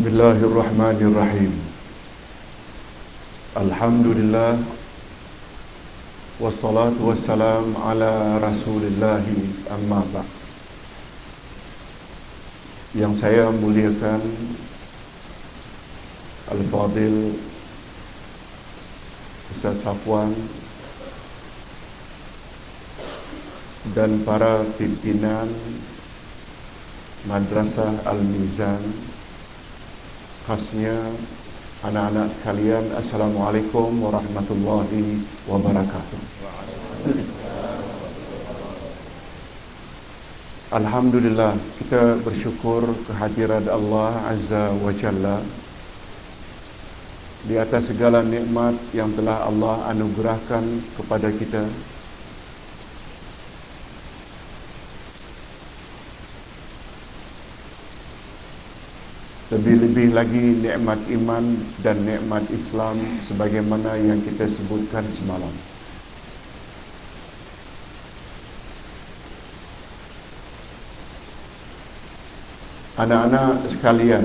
Bismillahirrahmanirrahim. Alhamdulillah wassalatu wassalam ala Rasulillahi amma ba'd. Yang saya muliakan Al-Fadil Ustaz Safwan dan para pimpinan Madrasah Al-Mizan, khasnya anak-anak sekalian, Assalamualaikum warahmatullahi wabarakatuh. Alhamdulillah, kita bersyukur kehadirat Allah Azza wa Jalla di atas segala nikmat yang telah Allah anugerahkan kepada kita. Lebih-lebih lagi nikmat iman dan nikmat Islam sebagaimana yang kita sebutkan semalam. Anak-anak sekalian,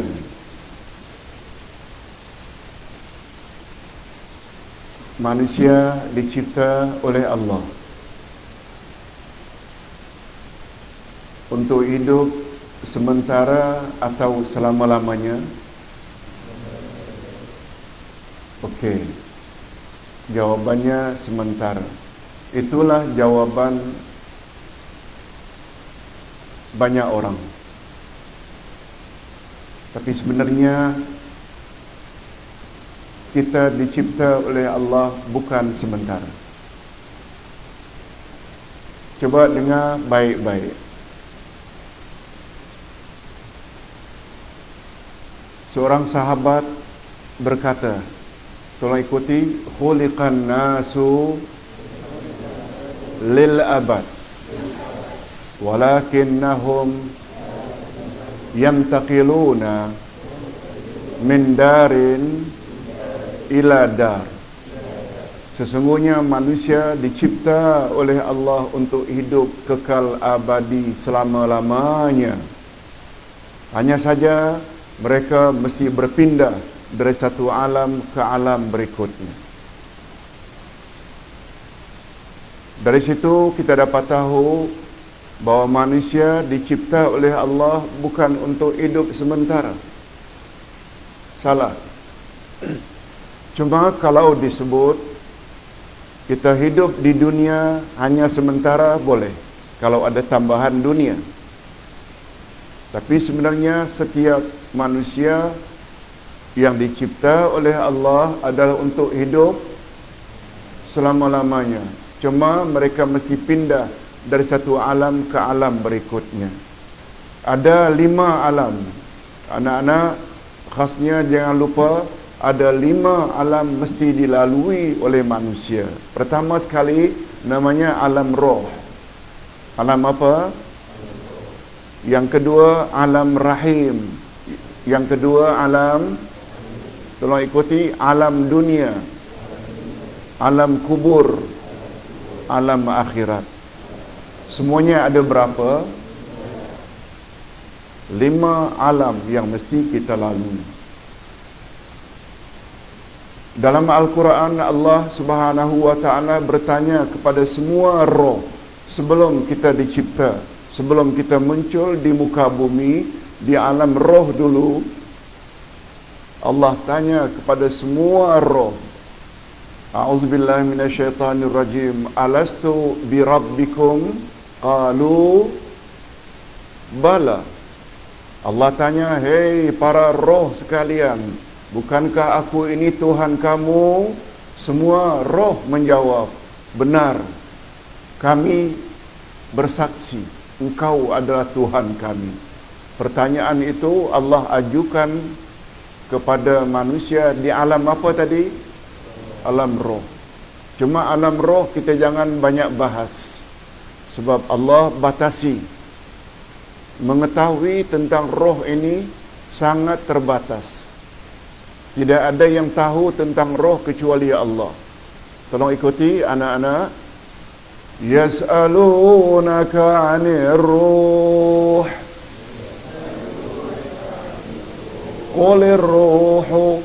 manusia dicipta oleh Allah untuk hidup sementara atau selama-lamanya? Okey. Jawabannya sementara. Itulah jawaban banyak orang. Tapi sebenarnya kita dicipta oleh Allah bukan sementara. Coba dengar baik-baik. Seorang sahabat berkata, tolong ikuti, khuliqan nasu lil abad walakinnahum yantaqiluna min darin ila dar. Sesungguhnya manusia dicipta oleh Allah untuk hidup kekal abadi selama-lamanya. Hanya saja mereka mesti berpindah dari satu alam ke alam berikutnya. Dari situ kita dapat tahu bahawa manusia dicipta oleh Allah bukan untuk hidup sementara. Salah. Cuma kalau disebut kita hidup di dunia hanya sementara, boleh, kalau ada tambahan dunia. Tapi sebenarnya setiap manusia yang dicipta oleh Allah adalah untuk hidup selama-lamanya. Cuma mereka mesti pindah dari satu alam ke alam berikutnya. Ada 5 alam. Anak-anak, khasnya jangan lupa, ada 5 alam mesti dilalui oleh manusia. Pertama sekali namanya alam roh. Alam apa? Yang kedua alam rahim. Yang kedua alam, tolong ikuti, alam dunia, alam kubur, alam akhirat. Semuanya ada berapa? 5 alam yang mesti kita lalui. Dalam Al-Quran, Allah Subhanahu wa Ta'ala bertanya kepada semua roh sebelum kita dicipta, sebelum kita muncul di muka bumi, di alam roh dulu. Allah tanya kepada semua roh, A'udzubillahi minasyaitanirrajim, alastu birabbikum? Qalu bala. Allah tanya, hei para roh sekalian, bukankah aku ini Tuhan kamu? Semua roh menjawab, benar, kami bersaksi engkau adalah Tuhan kami. Pertanyaan itu Allah ajukan kepada manusia di alam apa tadi? Alam roh. Cuma alam roh kita jangan banyak bahas, sebab Allah batasi. Mengetahui tentang roh ini sangat terbatas. Tidak ada yang tahu tentang roh kecuali Allah. Tolong ikuti anak-anak. Yas'alunaka 'anir ruh Qulir ruhu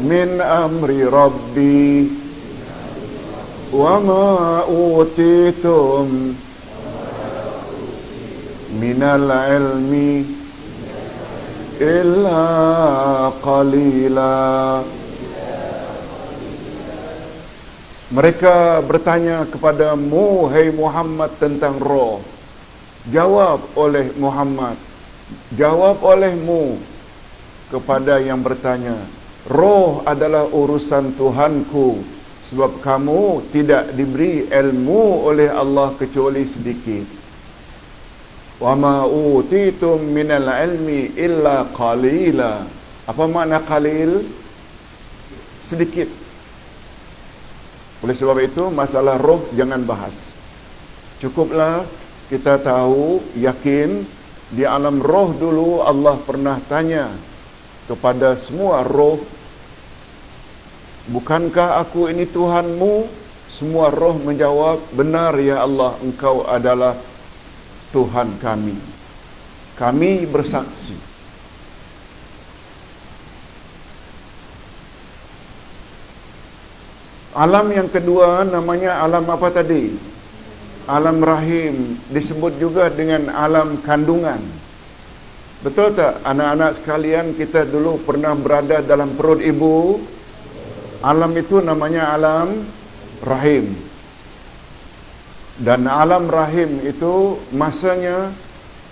min amri rabbi wa ma utitum minal ilmi illa qalila. Mereka bertanya kepadamu, hai Muhammad, tentang roh. Jawab oleh Muhammad, jawab olehmu kepada yang bertanya, roh adalah urusan Tuhanku, sebab kamu tidak diberi ilmu oleh Allah kecuali sedikit. Wa ma utitum minal ilmi illa qalila. Apa makna qalil? Sedikit. Oleh sebab itu, masalah roh jangan bahas. Cukuplah kita tahu, yakin, di alam roh dulu Allah pernah tanya kepada semua roh, bukankah aku ini Tuhanmu? Semua roh menjawab, benar ya Allah, engkau adalah Tuhan kami. Kami bersaksi. Alam yang kedua namanya alam apa tadi? Alam rahim, disebut juga dengan alam kandungan. Betul tak anak-anak sekalian, kita dulu pernah berada dalam perut ibu? Alam itu namanya alam rahim. Dan alam rahim itu masanya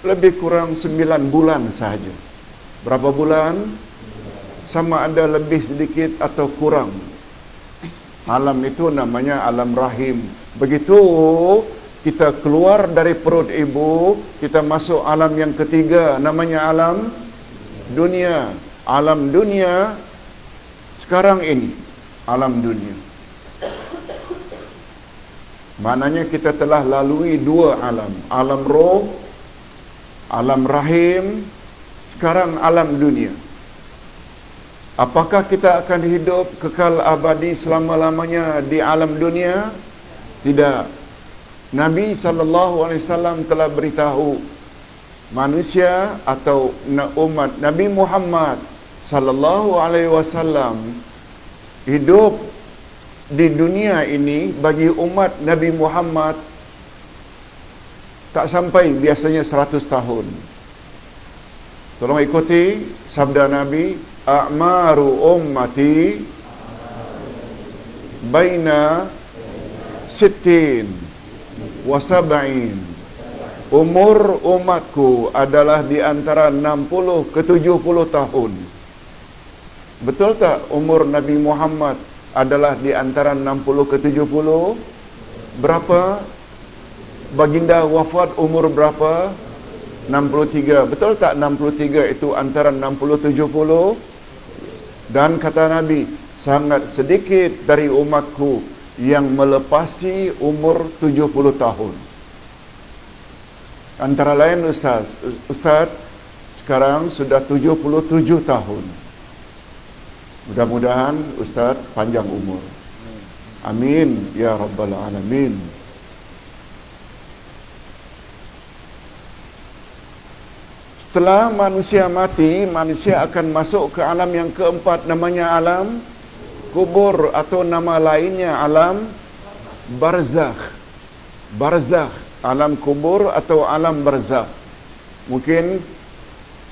lebih kurang 9 bulan sahaja. Berapa bulan? Sama ada lebih sedikit atau kurang. Alam itu namanya alam rahim. Begitu kita keluar dari perut ibu, kita masuk alam yang ketiga, namanya alam dunia. Alam dunia sekarang ini, alam dunia. Maknanya kita telah lalui 2 alam. Alam roh, alam rahim, sekarang alam dunia. Apakah kita akan hidup kekal abadi selama-lamanya di alam dunia? Tidak. Nabi SAW telah beritahu, manusia atau umat Nabi Muhammad SAW hidup di dunia ini bagi umat Nabi Muhammad tak sampai biasanya 100 tahun. Tolong ikuti sabda Nabi, a'maru ummati baina sittin wa sab'in. Umur umatku adalah di antara 60 ke 70 tahun. Betul tak umur Nabi Muhammad adalah di antara 60 ke 70? Berapa? Baginda wafat umur berapa? 63. Betul tak 63 itu antara 60 70? Dan kata Nabi, sangat sedikit dari umatku yang melepasi umur 70 tahun. Antara lain Ustaz sekarang sudah 77 tahun. Mudah-mudahan Ustaz panjang umur. Amin ya rabbal alamin. Setelah manusia mati, manusia akan masuk ke alam yang keempat, namanya alam kubur, atau nama lainnya alam barzakh. Barzakh, alam kubur atau alam barzakh. Mungkin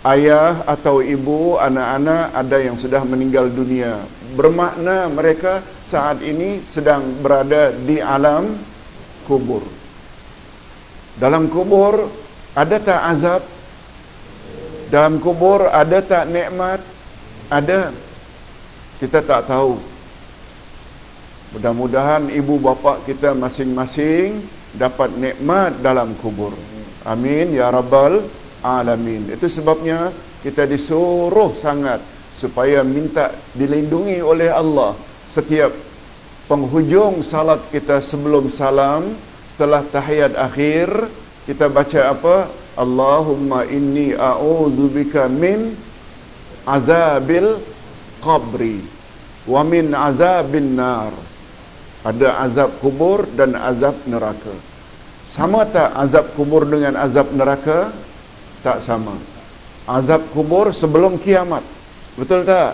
ayah atau ibu, anak-anak ada yang sudah meninggal dunia. Bermakna mereka saat ini sedang berada di alam kubur. Dalam kubur ada tak azab? Dalam kubur ada tak nikmat? Ada. Kita tak tahu. Mudah-mudahan ibu bapa kita masing-masing dapat nikmat dalam kubur. Amin ya rabbal alamin. Itu sebabnya kita disuruh sangat supaya minta dilindungi oleh Allah. Setiap penghujung salat kita sebelum salam, setelah tahiyat akhir, kita baca apa? Allahumma inni a'udzubika min azabil qabri wa min azabin nar. Ada azab kubur dan azab neraka. Sama tak azab kubur dengan azab neraka? Tak sama. Azab kubur sebelum kiamat. Betul tak?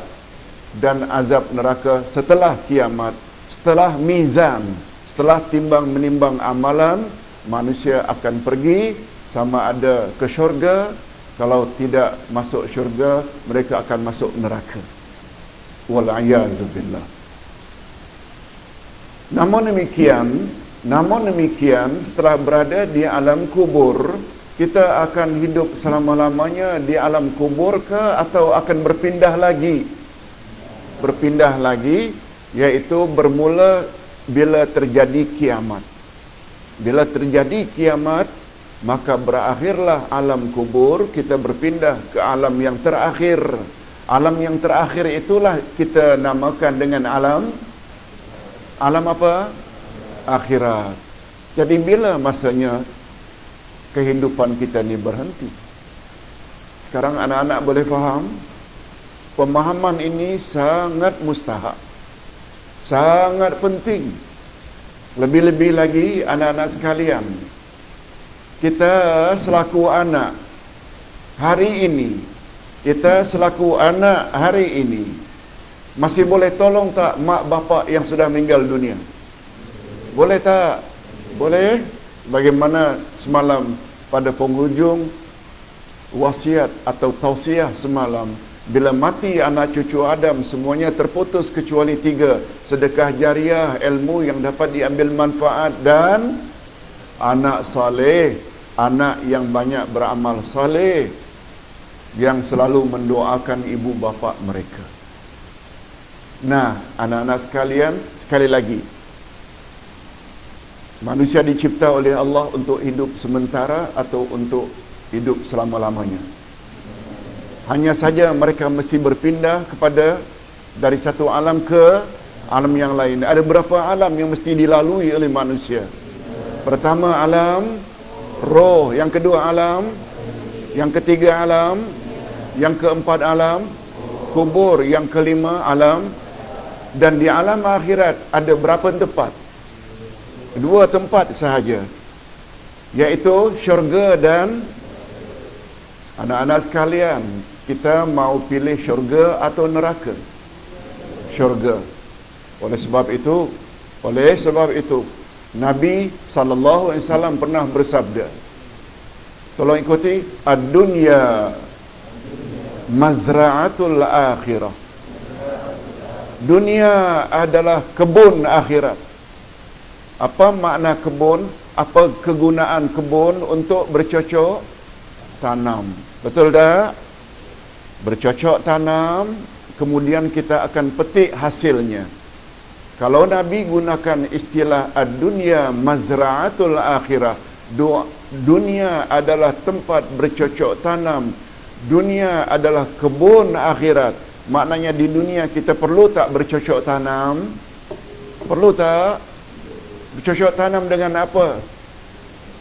Dan azab neraka setelah kiamat. Setelah mizan, setelah timbang menimbang amalan, manusia akan pergi sama ada ke syurga. Kalau tidak masuk syurga, mereka akan masuk neraka. Wal'ayazubillah. Namun demikian, setelah berada di alam kubur, kita akan hidup selama-lamanya di alam kubur ke atau akan berpindah lagi? Berpindah lagi, iaitu bermula bila terjadi kiamat. Bila terjadi kiamat, maka berakhirlah alam kubur, kita berpindah ke alam yang terakhir. Alam yang terakhir itulah kita namakan dengan alam apa? Akhirat. Jadi bila masanya kehidupan kita ni berhenti? Sekarang anak-anak boleh faham? Pemahaman ini sangat mustahak, sangat penting. Lebih-lebih lagi anak-anak sekalian, kita selaku anak hari ini, masih boleh tolong tak mak bapak yang sudah meninggal dunia? Boleh tak? Boleh? Bagaimana semalam pada penghujung wasiat atau tausiah semalam, bila mati anak cucu Adam semuanya terputus kecuali 3, sedekah jariah, ilmu yang dapat diambil manfaat, dan anak saleh, anak yang banyak beramal saleh, yang selalu mendoakan ibu bapa mereka. Nah, anak-anak sekalian, sekali lagi, manusia dicipta oleh Allah untuk hidup sementara atau untuk hidup selama-lamanya? Hanya saja mereka mesti berpindah dari satu alam ke alam yang lain. Ada berapa alam yang mesti dilalui oleh manusia? Pertama alam roh, yang kedua alam, yang ketiga alam, yang keempat alam kubur, yang kelima alam, dan di alam akhirat ada berapa tempat? 2 tempat sahaja, iaitu syurga dan anak-anak sekalian, kita mau pilih syurga atau neraka? Syurga. Oleh sebab itu Nabi SAW pernah bersabda, tolong ikuti, ad-dunya mazra'atul akhirah. Dunia adalah kebun akhirat. Apa makna kebun? Apa kegunaan kebun? Untuk bercocok tanam. Betul tak? Bercocok tanam, kemudian kita akan petik hasilnya. Kalau Nabi gunakan istilah ad-dunya mazra'atul akhirah, dunia adalah tempat bercocok tanam, dunia adalah kebun akhirat. Maknanya di dunia kita perlu tak bercocok tanam? Perlu tak? Bercocok tanam dengan apa?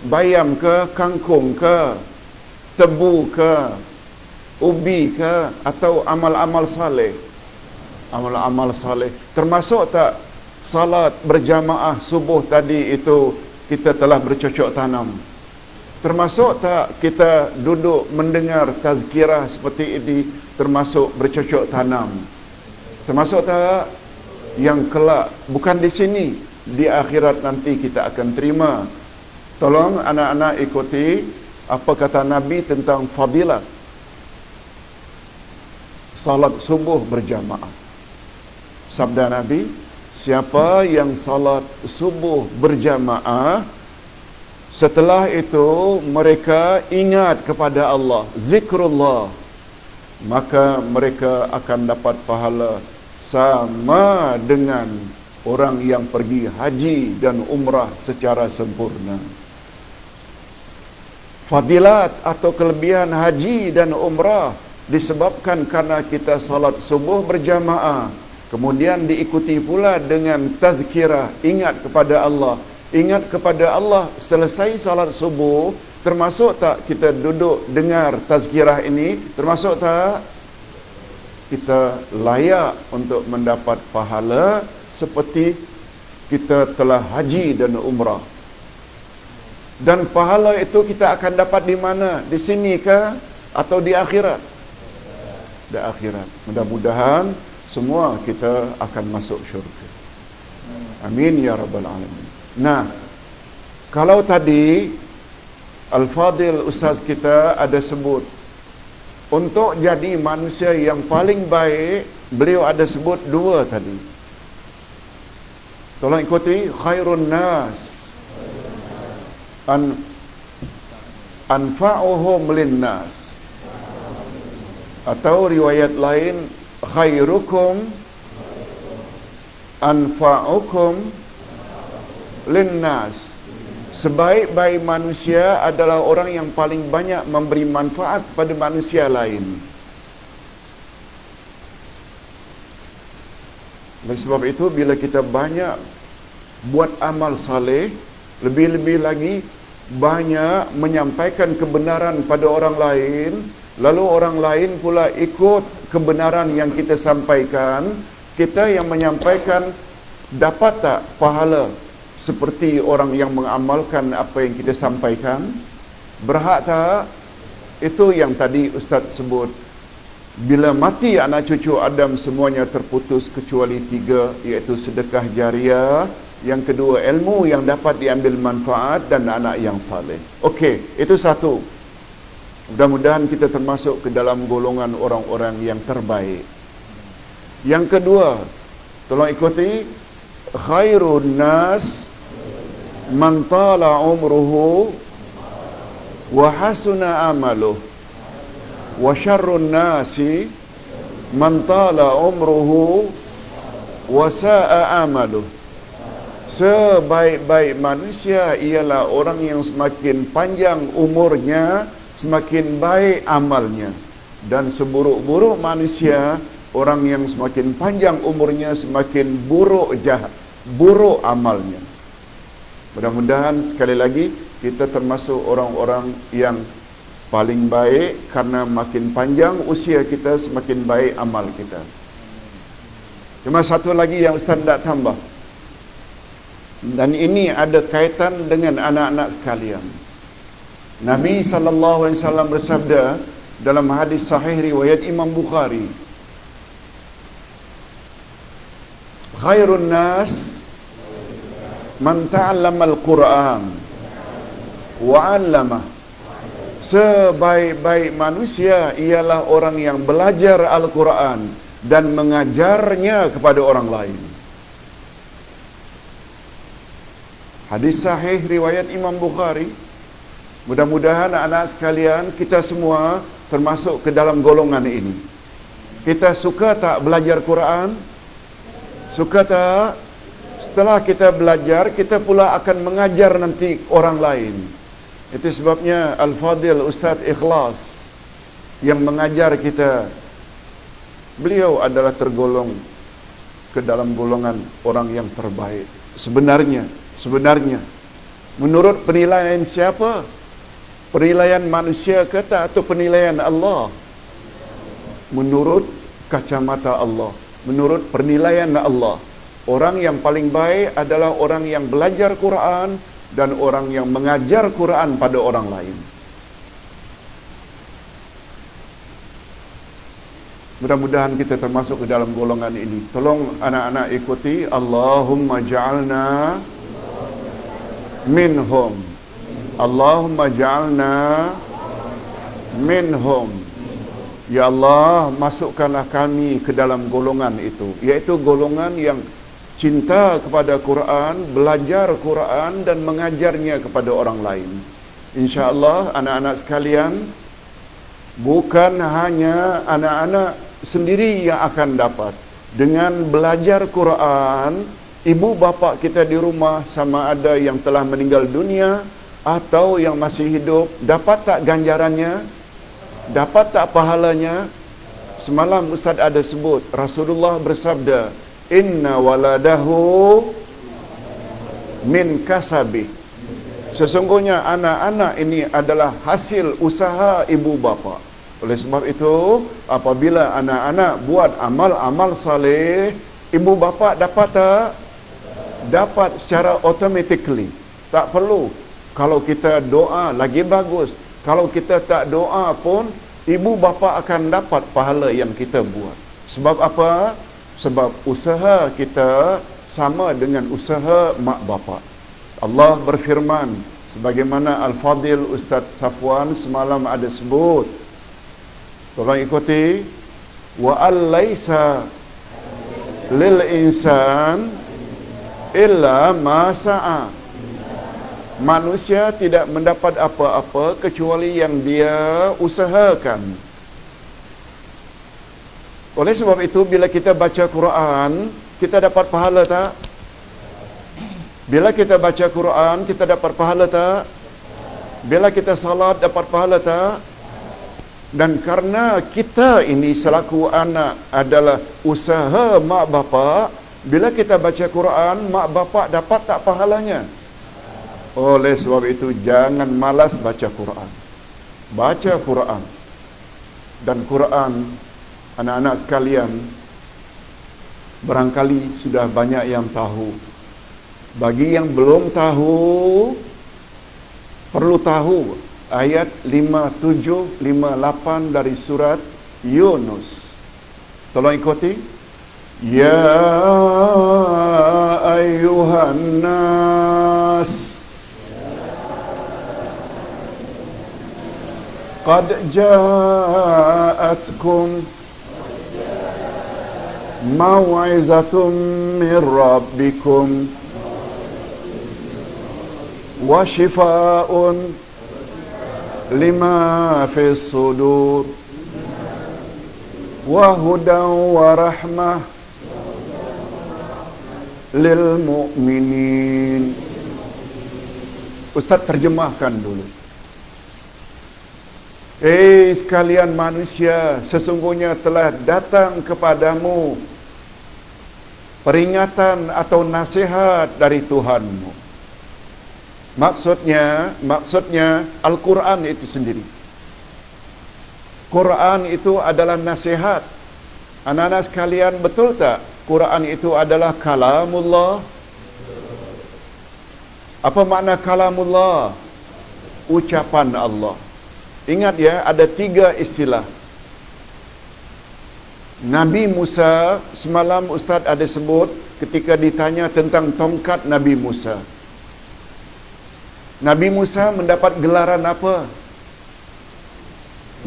Bayam ke, kangkung ke, tebu ke, ubi ke, atau amal-amal saleh? Amal-amal saleh. Termasuk tak salat berjamaah subuh tadi itu kita telah bercocok tanam? Termasuk tak kita duduk mendengar tazkirah seperti ini termasuk bercocok tanam? Termasuk tak yang kelak, bukan di sini, di akhirat nanti kita akan terima? Tolong anak-anak ikuti apa kata Nabi tentang fadilat salat subuh berjamaah. Sabda Nabi, siapa yang salat subuh berjamaah, setelah itu mereka ingat kepada Allah, zikrullah, maka mereka akan dapat pahala sama dengan orang yang pergi haji dan umrah secara sempurna. Fadilat atau kelebihan haji dan umrah disebabkan karena kita salat subuh berjamaah, kemudian diikuti pula dengan tazkirah, ingat kepada Allah. Ingat kepada Allah selesai salat subuh, termasuk tak kita duduk dengar tazkirah ini? Termasuk tak kita layak untuk mendapat pahala seperti kita telah haji dan umrah? Dan pahala itu kita akan dapat di mana? Di sini ke? atau di akhirat? Di akhirat. Mudah-mudahan semua kita akan masuk syurga. Amin ya rabbal alamin. Nah, kalau tadi Al-Fadil Ustaz kita ada sebut untuk jadi manusia yang paling baik, beliau ada sebut dua tadi. Tolong ikuti, khairun nas anfa'uhum linnas, atau riwayat lain khairukum anfa'ukum linnas. Sebaik-baik manusia adalah orang yang paling banyak memberi manfaat pada manusia lain. Oleh sebab itu, bila kita banyak buat amal saleh, lebih-lebih lagi banyak menyampaikan kebenaran pada orang lain, lalu orang lain pula ikut kebenaran yang kita sampaikan, kita yang menyampaikan dapat tak pahala seperti orang yang mengamalkan apa yang kita sampaikan? Berhak tak? Itu yang tadi Ustaz sebut. Bila mati anak cucu Adam, semuanya terputus kecuali 3, iaitu sedekah jariah, yang kedua ilmu yang dapat diambil manfaat, dan anak yang saleh. Okey, itu satu. Mudah-mudahan kita termasuk ke dalam golongan orang-orang yang terbaik. Yang kedua, tolong ikuti, khairun nas man tala umruhu wa hasuna amaluh, wa syarrun nasi man tala umruhu wa sa'a amaluh. Sebaik-baik manusia ialah orang yang semakin panjang umurnya, semakin baik amalnya. Dan seburuk-buruk manusia, orang yang semakin panjang umurnya, semakin buruk amalnya. Mudah-mudahan sekali lagi kita termasuk orang-orang yang paling baik, karena makin panjang usia kita, semakin baik amal kita. Cuma satu lagi yang Ustaz nak tambah, dan ini ada kaitan dengan anak-anak sekalian. Nabi SAW bersabda dalam hadis sahih riwayat Imam Bukhari, khairun nas man ta'allama al-Quran wa 'allamah. Sebaik-baik manusia ialah orang yang belajar Al-Quran dan mengajarnya kepada orang lain. Hadis sahih riwayat Imam Bukhari. Mudah-mudahan anak sekalian, kita semua termasuk ke dalam golongan ini. Kita suka tak belajar Quran? Suka tak? Setelah kita belajar, kita pula akan mengajar nanti orang lain. Itu sebabnya Al-Fadil Ustaz Ikhlas yang mengajar kita, beliau adalah tergolong ke dalam golongan orang yang terbaik. Sebenarnya menurut penilaian siapa? Penilaian manusia kata atau penilaian Allah? Menurut kacamata Allah, menurut penilaian Allah, orang yang paling baik adalah orang yang belajar Quran dan orang yang mengajar Quran pada orang lain. Mudah-mudahan kita termasuk ke dalam golongan ini. Tolong anak-anak ikuti, Allahumma ja'alna minhum. Allahumma ja'alna minhum. Ya Allah, masukkanlah kami ke dalam golongan itu, iaitu golongan yang cinta kepada Quran, belajar Quran dan mengajarnya kepada orang lain. InsyaAllah anak-anak sekalian, bukan hanya anak-anak sendiri yang akan dapat. Dengan belajar Quran, ibu bapa kita di rumah, sama ada yang telah meninggal dunia atau yang masih hidup, dapat tak ganjarannya? Dapat tak pahalanya? Semalam Ustaz ada sebut, Rasulullah bersabda, inna waladahu min kasabi. Sesungguhnya anak-anak ini adalah hasil usaha ibu bapa. Oleh sebab itu, apabila anak-anak buat amal-amal saleh, ibu bapa dapat tak? Dapat secara automatically. Tak perlu. Kalau kita doa lagi bagus. Kalau kita tak doa pun, ibu bapa akan dapat pahala yang kita buat. Sebab apa? Sebab usaha kita sama dengan usaha mak bapa. Allah berfirman, sebagaimana Al-Fadil Ustaz Safwan semalam ada sebut. Tolong ikuti. Wa al-laisa lil insan illa ma sa'a. Manusia tidak mendapat apa-apa kecuali yang dia usahakan. Oleh sebab itu, bila kita baca Quran, kita dapat pahala tak? Bila kita baca Quran, kita dapat pahala tak? Bila kita salat, dapat pahala tak? Dan karena kita ini selaku anak adalah usaha mak bapak, bila kita baca Quran, mak bapak dapat tak pahalanya? Oleh sebab itu, jangan malas baca Quran. Baca Quran. Dan Quran, anak-anak sekalian, barangkali sudah banyak yang tahu. Bagi yang belum tahu, perlu tahu ayat 57-58 dari surat Yunus. Tolong ikuti. Ya ayyuhan nas, qad ja'atkum maw'izatun min rabbikum wa shifaa'un lima fis sudur wa hudan wa rahmah lil mu'minin. Ustaz terjemahkan dulu. Sekalian manusia, sesungguhnya telah datang kepadamu peringatan atau nasihat dari Tuhanmu. Maksudnya Al-Quran itu sendiri. Quran itu adalah nasihat. Anak-anak sekalian, betul tak Quran itu adalah kalamullah? Apa makna kalamullah? Ucapan Allah. Ingat ya, ada 3 istilah. Nabi Musa, semalam Ustaz ada sebut ketika ditanya tentang tongkat Nabi Musa. Nabi Musa mendapat gelaran apa?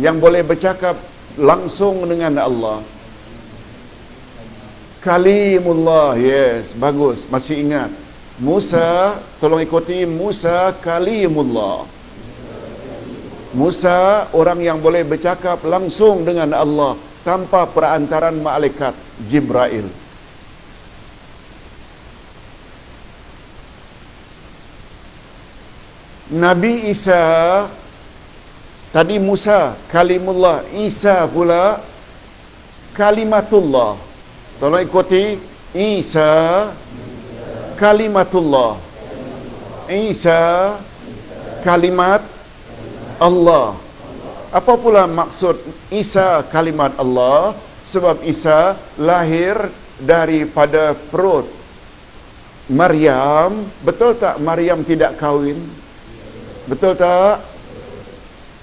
Yang boleh bercakap langsung dengan Allah. Kalimullah. Yes, bagus, masih ingat. Musa, tolong ikuti, Musa kalimullah. Musa orang yang boleh bercakap langsung dengan Allah tanpa perantaran malaikat Jibril. Nabi Isa, tadi Musa kalimullah, Isa pula kalimatullah. Tolong ikuti, Isa kalimatullah. Isa kalimat Allah. Apa pula maksud Isa kalimat Allah? Sebab Isa lahir daripada perut Maryam. Betul tak Maryam tidak kahwin? Betul tak?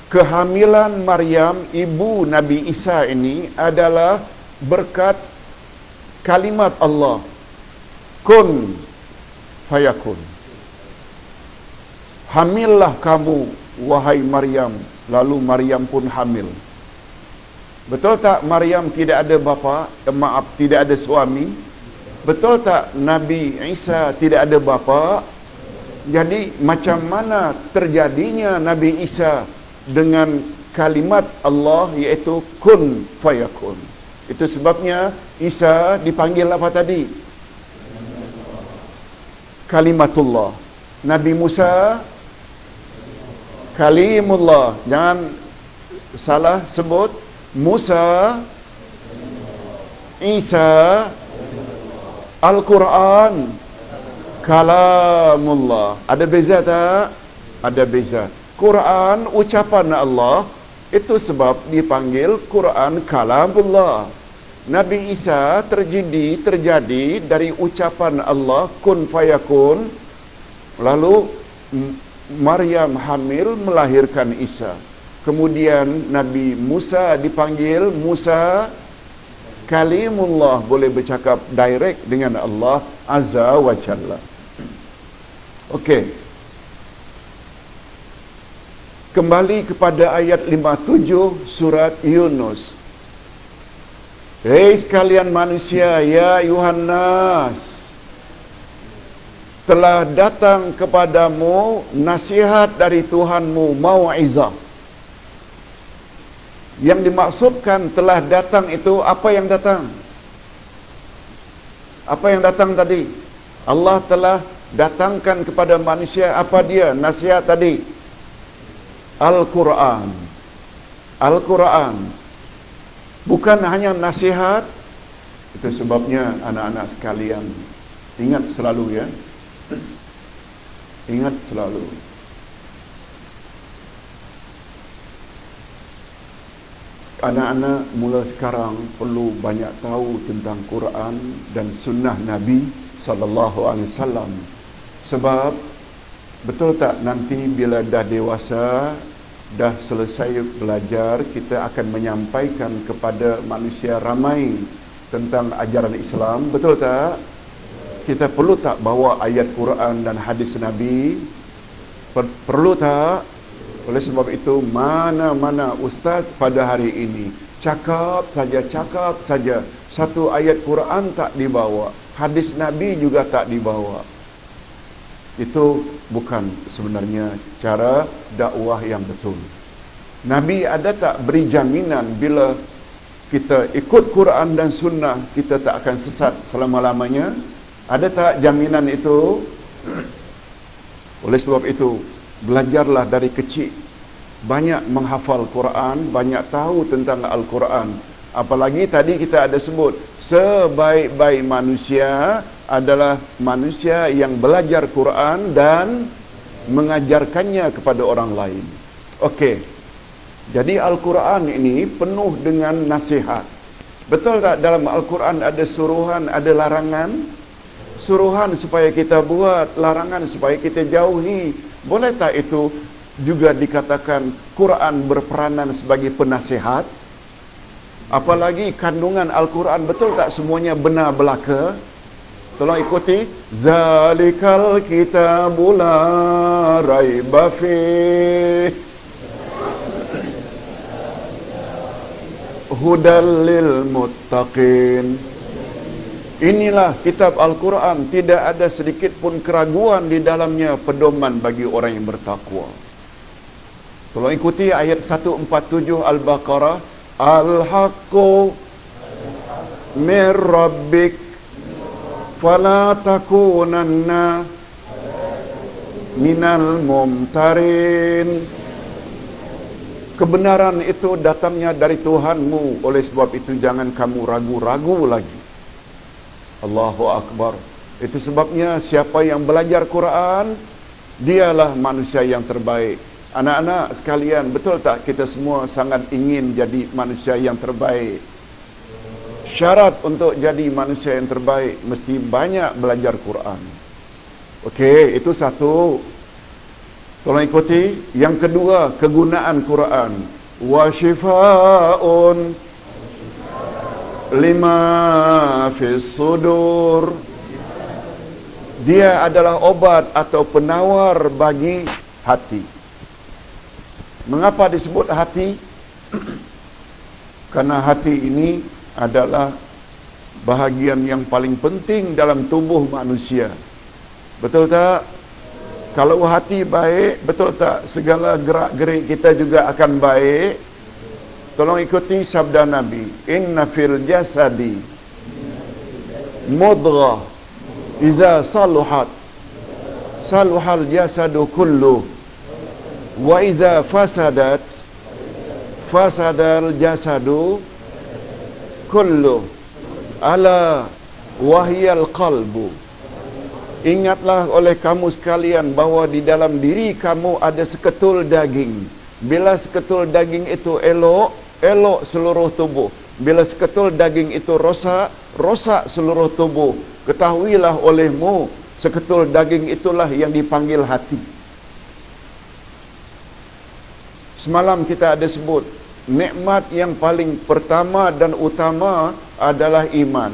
Kehamilan Maryam, ibu Nabi Isa ini adalah berkat kalimat Allah. Kun fayakun. Hamillah kamu, wahai Maryam. Lalu Maryam pun hamil. Betul tak Maryam tidak ada bapa? Tidak ada suami? Betul tak Nabi Isa tidak ada bapa? Jadi macam mana terjadinya Nabi Isa dengan kalimat Allah, iaitu kun fayakun? Itu sebabnya Isa dipanggil apa tadi? Kalimatullah. Nabi Musa Kalimullah. Jangan salah sebut. Musa, Isa, Al-Quran, Kalamullah. Ada beza tak? Ada beza. Quran ucapan Allah, itu sebab dipanggil Quran Kalamullah. Nabi Isa terjadi dari ucapan Allah, kun fayakun. Lalu Maryam hamil melahirkan Isa. Kemudian Nabi Musa dipanggil Musa Kalimullah, boleh bercakap direct dengan Allah Azza wa Jalla. Okey. Kembali kepada ayat 57 surat Yunus. Hei sekalian manusia, ya Yuhannas, telah datang kepadamu nasihat dari Tuhanmu, mau'izah. Yang dimaksudkan telah datang itu, apa yang datang? Apa yang datang tadi? Allah telah datangkan kepada manusia, apa dia? Nasihat tadi. Al-Quran. Al-Quran. Bukan hanya nasihat. Itu sebabnya anak-anak sekalian, ingat selalu ya. Ingat selalu. Anak-anak mula sekarang perlu banyak tahu tentang Quran dan sunnah Nabi sallallahu alaihi wasallam. Sebab betul tak nanti bila dah dewasa, dah selesai belajar, kita akan menyampaikan kepada manusia ramai tentang ajaran Islam, betul tak? Kita perlu tak bawa ayat Quran dan hadis Nabi? Perlu tak? Oleh sebab itu, mana-mana ustaz pada hari ini cakap saja. Satu ayat Quran tak dibawa, hadis Nabi juga tak dibawa. Itu bukan sebenarnya cara dakwah yang betul. Nabi ada tak beri jaminan bila kita ikut Quran dan sunnah, kita tak akan sesat selama-lamanya? Ada tak jaminan itu? Oleh sebab itu, belajarlah dari kecil. Banyak menghafal Quran, banyak tahu tentang Al-Quran. Apalagi tadi kita ada sebut, sebaik-baik manusia adalah manusia yang belajar Quran dan mengajarkannya kepada orang lain. Okey. Jadi Al-Quran ini penuh dengan nasihat. Betul tak dalam Al-Quran ada suruhan, ada larangan? Suruhan supaya kita buat, larangan supaya kita jauhi. Boleh tak itu juga dikatakan Quran berperanan sebagai penasihat? Apalagi kandungan Al-Quran, betul tak semuanya benar belaka? Tolong ikuti. Zalikal kitabu la raiba fih hudal lil muttaqin. Inilah kitab Al-Quran, tidak ada sedikit pun keraguan di dalamnya, pedoman bagi orang yang bertakwa. Tolong ikuti ayat 147 Al-Baqarah. Al-haqqu mir rabbik fala takunanna minal mumtarin. Kebenaran itu datangnya dari Tuhanmu, oleh sebab itu jangan kamu ragu-ragu lagi. Allahu Akbar. Itu sebabnya siapa yang belajar Quran, dialah manusia yang terbaik. Anak-anak sekalian, betul tak kita semua sangat ingin jadi manusia yang terbaik? Syarat untuk jadi manusia yang terbaik, mesti banyak belajar Quran. Okey, itu satu. Tolong ikuti. Yang kedua, kegunaan Quran. Wa shifaa'un lima fis sudur. Dia adalah obat atau penawar bagi hati. Mengapa disebut hati? Karena hati ini adalah bahagian yang paling penting dalam tubuh manusia. Betul tak? Kalau hati baik, betul tak? Segala gerak-gerik kita juga akan baik. Tolong ikuti sabda Nabi. Inna fil jasadi mudghah idza saluhat saluhal jasadu kullu wa idza fasadat fasadal jasadu kullu ala wahyal qalbu. Ingatlah oleh kamu sekalian bahawa di dalam diri kamu ada seketul daging. Bila seketul daging itu elok, elok seluruh tubuh. Bila seketul daging itu rosak, rosak seluruh tubuh. Ketahuilah olehmu, seketul daging itulah yang dipanggil hati. Semalam kita ada sebut, nikmat yang paling pertama dan utama adalah iman.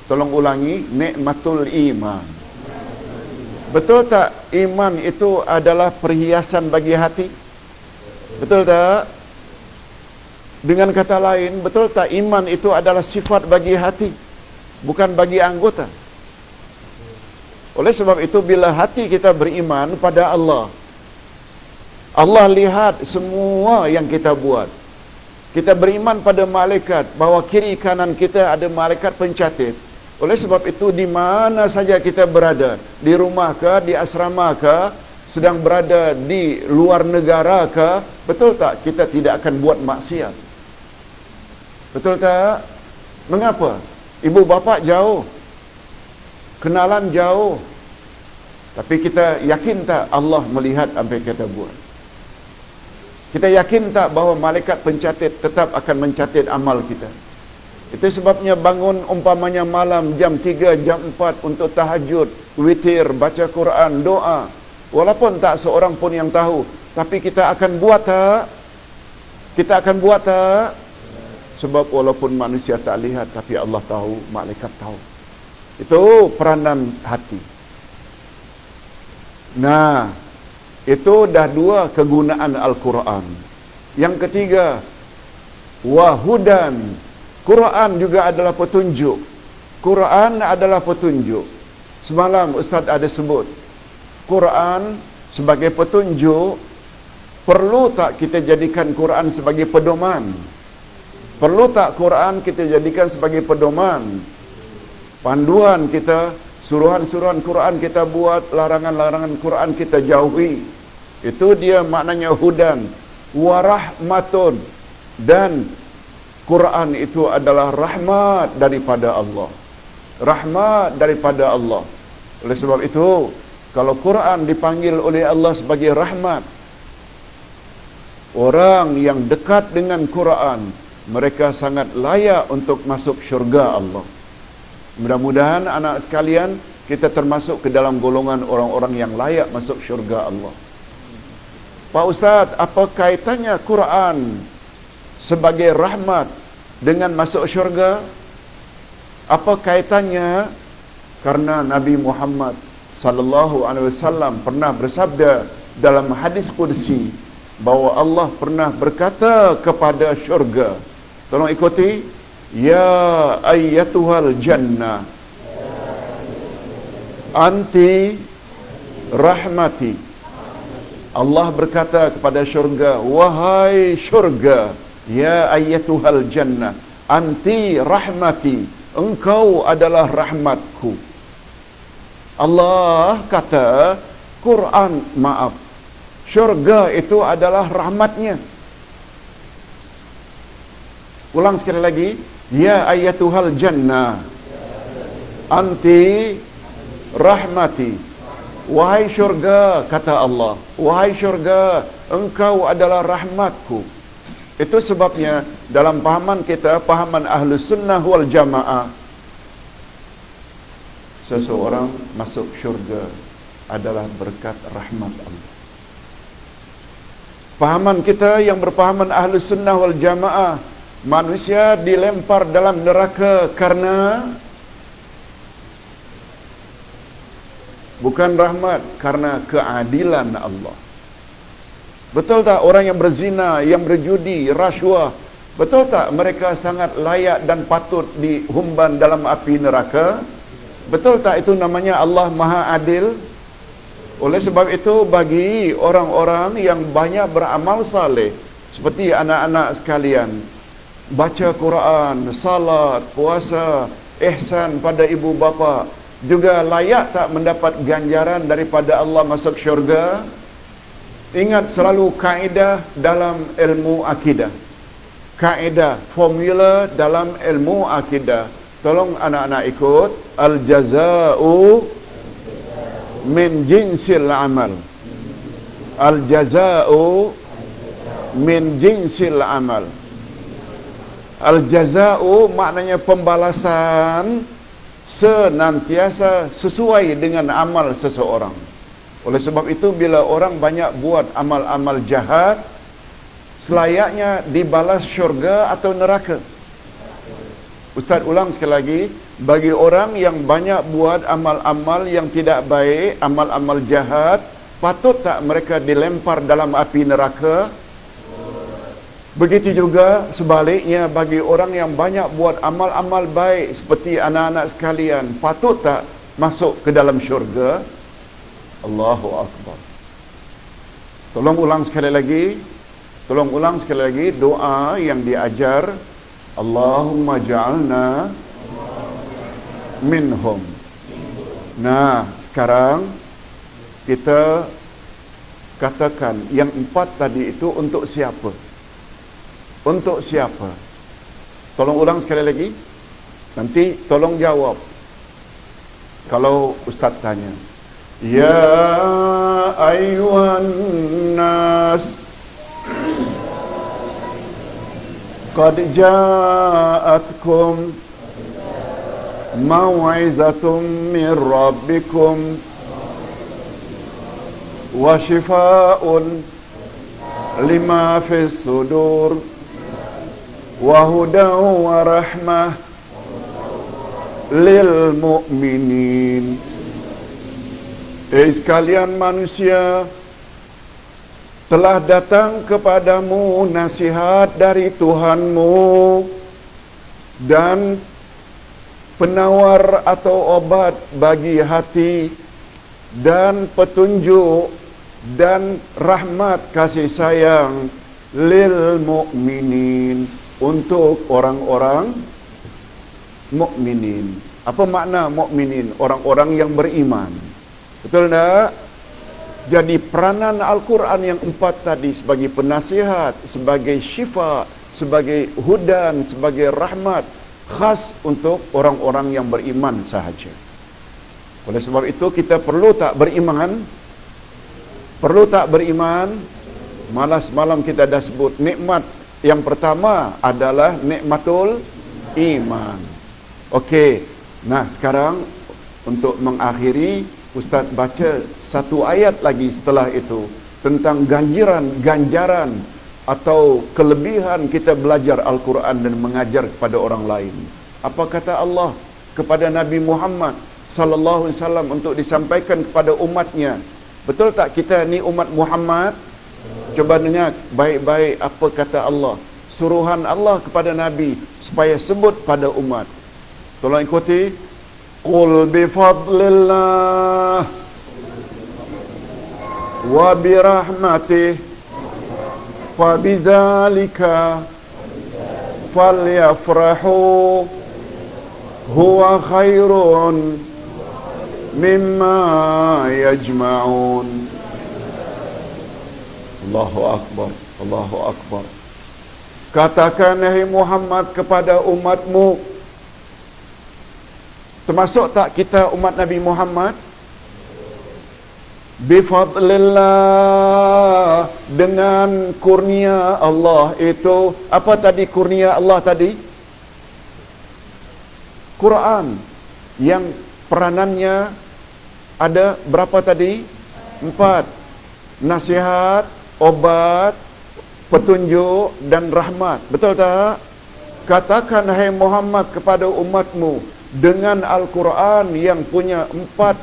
Tolong ulangi, nikmatul iman. Betul tak iman itu adalah perhiasan bagi hati? Betul tak? Dengan kata lain, betul tak iman itu adalah sifat bagi hati, bukan bagi anggota? Oleh sebab itu, bila hati kita beriman pada Allah, Allah lihat semua yang kita buat. Kita beriman pada malaikat, bahawa kiri kanan kita ada malaikat pencatat. Oleh sebab itu, di mana saja kita berada, di rumah ke, di asrama ke, sedang berada di luar negara ke, betul tak kita tidak akan buat maksiat? Betul tak? Mengapa? Ibu bapa jauh, kenalan jauh, tapi kita yakin tak Allah melihat apa yang kita buat? Kita yakin tak bahawa malaikat pencatat tetap akan mencatat amal kita? Itu sebabnya bangun umpamanya malam jam 3, jam 4 untuk tahajud, witir, baca Quran, doa. Walaupun tak seorang pun yang tahu, tapi kita akan buat tak? Kita akan buat tak? Sebab walaupun manusia tak lihat, tapi Allah tahu, malaikat tahu. Itu peranan hati. Nah, itu dah dua kegunaan Al-Quran. Yang ketiga, wahudan. Quran juga adalah petunjuk. Quran adalah petunjuk. Semalam Ustaz ada sebut, Quran sebagai petunjuk. Perlu tak kita jadikan Quran sebagai pedoman? Perlu tak Quran kita jadikan sebagai pedoman? Panduan kita, suruhan-suruhan Quran kita buat, larangan-larangan Quran kita jauhi. Itu dia maknanya hudan, warahmatun. Dan Quran itu adalah rahmat daripada Allah. Rahmat daripada Allah. Oleh sebab itu, kalau Quran dipanggil oleh Allah sebagai rahmat, orang yang dekat dengan Quran, mereka sangat layak untuk masuk syurga Allah. Mudah-mudahan anak sekalian, kita termasuk ke dalam golongan orang-orang yang layak masuk syurga Allah. Pak Ustaz, apa kaitannya Quran sebagai rahmat dengan masuk syurga? Apa kaitannya? Karena Nabi Muhammad sallallahu alaihi wasallam pernah bersabda dalam hadis qudsi bahawa Allah pernah berkata kepada syurga, tolong ikuti, ya ayyatuhal jannah anti rahmati. Allah berkata kepada syurga, wahai syurga, ya ayyatuhal jannah anti rahmati, engkau adalah rahmatku. Allah kata Quran, maaf, syurga itu adalah rahmatnya. Ulang sekali lagi, ya ayyatuhal jannah anti rahmati. Wahai syurga, kata Allah, wahai syurga, engkau adalah rahmatku. Itu sebabnya dalam pahaman kita, pahaman Ahlus Sunnah wal Jamaah, seseorang masuk syurga adalah berkat rahmat Allah. Pahaman kita yang berpahaman Ahlus Sunnah wal Jamaah, manusia dilempar dalam neraka karena bukan rahmat, karena keadilan Allah. Betul tak orang yang berzina, yang berjudi, rasuah, betul tak mereka sangat layak dan patut dihumban dalam api neraka? Betul tak itu namanya Allah Maha Adil? Oleh sebab itu, bagi orang-orang yang banyak beramal saleh, seperti anak-anak sekalian, baca Quran, salat, puasa, ihsan pada ibu bapa, juga layak tak mendapat ganjaran daripada Allah masuk syurga? Ingat selalu kaedah dalam ilmu akidah. Kaedah, formula dalam ilmu akidah. Tolong anak-anak ikut. Al-jaza'u min jinsil amal. Al-jaza'u min jinsil amal. Al-jaza'u maknanya pembalasan senantiasa sesuai dengan amal seseorang. Oleh sebab itu, bila orang banyak buat amal-amal jahat, selayaknya dibalas syurga atau neraka? Ustaz ulang sekali lagi, bagi orang yang banyak buat amal-amal yang tidak baik, amal-amal jahat, patut tak mereka dilempar dalam api neraka? Begitu juga sebaliknya, bagi orang yang banyak buat amal-amal baik seperti anak-anak sekalian, patut tak masuk ke dalam syurga? Allahu Akbar. Tolong ulang sekali lagi. Tolong ulang sekali lagi doa yang diajar. Allahumma ja'alna minhum. Nah, sekarang kita katakan yang 4 tadi itu untuk siapa? Untuk siapa? Tolong ulang sekali lagi. Nanti tolong jawab kalau Ustaz tanya. Ya ayyuhan nas, qad ja'atkum mau'izatum min rabbikum wa shifaa'un lima fis sudur wa hudan wa rahmah lil mu'minin. Sekalian manusia, telah datang kepadamu nasihat dari Tuhanmu dan penawar atau obat bagi hati dan petunjuk dan rahmat kasih sayang lil mu'minin, untuk orang-orang mukminin. Apa makna mukminin? Orang-orang yang beriman. Betul tak? Jadi peranan Al-Quran yang 4 tadi sebagai penasihat, sebagai syifa, sebagai hudan, sebagai rahmat, khas untuk orang-orang yang beriman sahaja. Oleh sebab itu kita perlu tak beriman? Perlu tak beriman? Malah semalam kita dah sebut nikmat yang pertama adalah nikmatul iman. Okey. Nah, sekarang untuk mengakhiri, Ustaz baca satu ayat lagi setelah itu tentang ganjaran atau kelebihan kita belajar Al-Quran dan mengajar kepada orang lain. Apa kata Allah kepada Nabi Muhammad sallallahu alaihi wasallam untuk disampaikan kepada umatnya? Betul tak kita ni umat Muhammad? Coba dengar baik-baik apa kata Allah. Suruhan Allah kepada Nabi supaya sebut pada umat. Tolong ikuti. Qul bifadlillah wa birahmatih fabidzalika falyafrahu huwa khairun mimma yajma'un. Allahu Akbar, Allahu Akbar. Katakan hai Muhammad kepada umatmu, termasuk tak kita umat Nabi Muhammad? Bifadlillah, dengan kurnia Allah itu. Apa tadi kurnia Allah tadi? Quran, yang peranannya ada berapa tadi? 4. Nasihat, obat, petunjuk dan rahmat. Betul tak? Katakan hai Muhammad kepada umatmu, dengan Al-Quran yang punya 4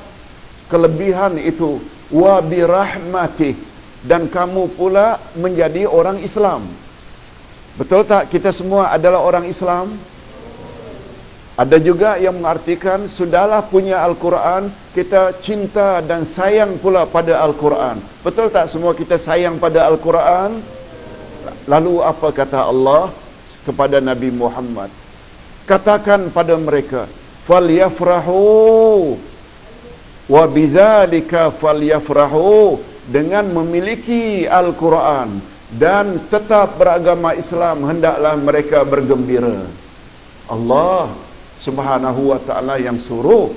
kelebihan itu, wa birahmatih, dan kamu pula menjadi orang Islam. Betul tak kita semua adalah orang Islam? Ada juga yang mengartikan sudahlah punya Al-Quran, kita cinta dan sayang pula pada Al-Quran. Betul tak semua kita sayang pada Al-Quran? Lalu apa kata Allah kepada Nabi Muhammad? Katakan pada mereka, falyafrahu wa bidzalika falyafrahu, dengan memiliki Al-Quran dan tetap beragama Islam hendaklah mereka bergembira. Allah Subhanahu wa ta'ala yang suruh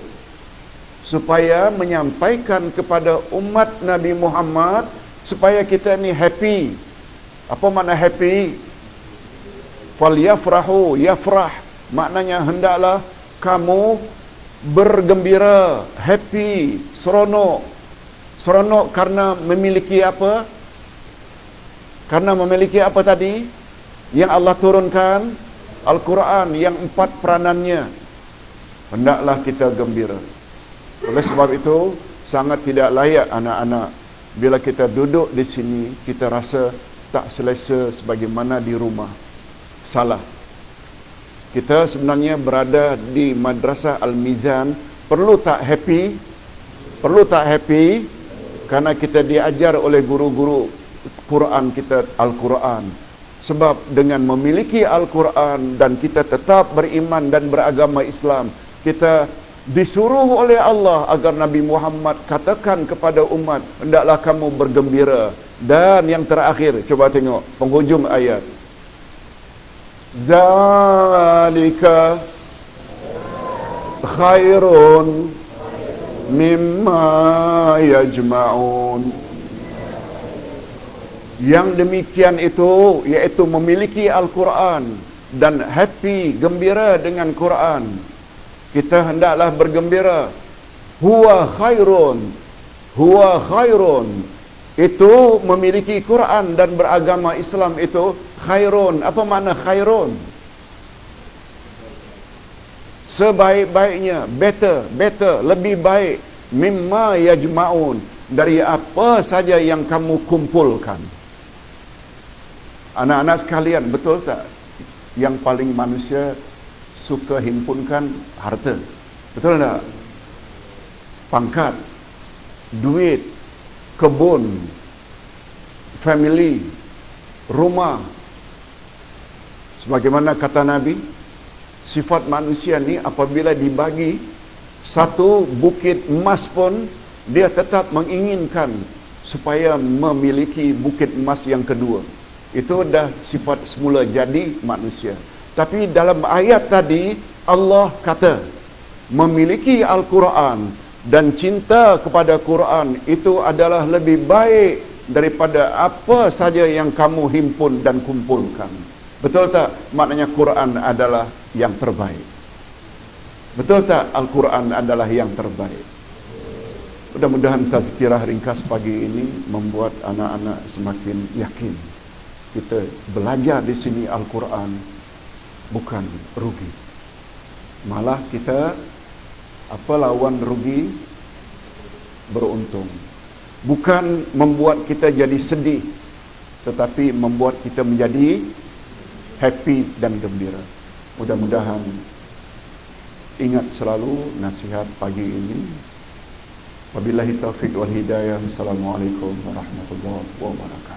supaya menyampaikan kepada umat Nabi Muhammad supaya kita ni happy. Apa makna happy? Falyafrahu, yafrah, maknanya hendaklah kamu bergembira, happy, seronok. Seronok karena memiliki apa? Karena memiliki apa tadi? Yang Allah turunkan Al-Quran yang 4 peranannya. Hendaklah kita gembira. Oleh sebab itu, sangat tidak layak anak-anak bila kita duduk di sini, kita rasa tak selesa sebagaimana di rumah. Salah. Kita sebenarnya berada di Madrasah Al-Mizan. Perlu tak happy? Perlu tak happy? Karena kita diajar oleh guru-guru Quran kita Al-Quran. Sebab dengan memiliki Al-Quran dan kita tetap beriman dan beragama Islam, kita disuruh oleh Allah agar Nabi Muhammad katakan kepada umat, hendaklah kamu bergembira. Dan yang terakhir, coba tengok penghujung ayat. Zalika khairun mimma yajma'un. Yang demikian itu, iaitu memiliki Al-Quran dan happy, gembira dengan Quran. Kita hendaklah bergembira. Huwa khairun. Huwa khairun. Itu memiliki Quran dan beragama Islam itu khairun. Apa makna khairun? Sebaik-baiknya, better, lebih baik. Mimma yajma'un. Dari apa saja yang kamu kumpulkan. Anak-anak sekalian, betul tak? Yang paling manusia suka himpunkan harta. Betul tak? Pangkat, duit, kebun, family, rumah. Sebagaimana kata Nabi, sifat manusia ni apabila dibagi satu bukit emas pun, dia tetap menginginkan supaya memiliki bukit emas yang kedua. Itu dah sifat semula jadi manusia. Tapi dalam ayat tadi, Allah kata, memiliki Al-Quran dan cinta kepada Quran itu adalah lebih baik daripada apa saja yang kamu himpun dan kumpulkan. Betul tak? Maknanya Quran adalah yang terbaik. Betul tak? Al-Quran adalah yang terbaik. Mudah-mudahan tazkirah ringkas pagi ini membuat anak-anak semakin yakin. Kita belajar di sini Al-Quran bukan rugi. Malah kita lawan rugi? Beruntung. Bukan membuat kita jadi sedih, tetapi membuat kita menjadi happy dan gembira. Mudah-mudahan ingat selalu nasihat pagi ini. Wabillahi taufiq wal hidayah. Assalamualaikum warahmatullahi wabarakatuh.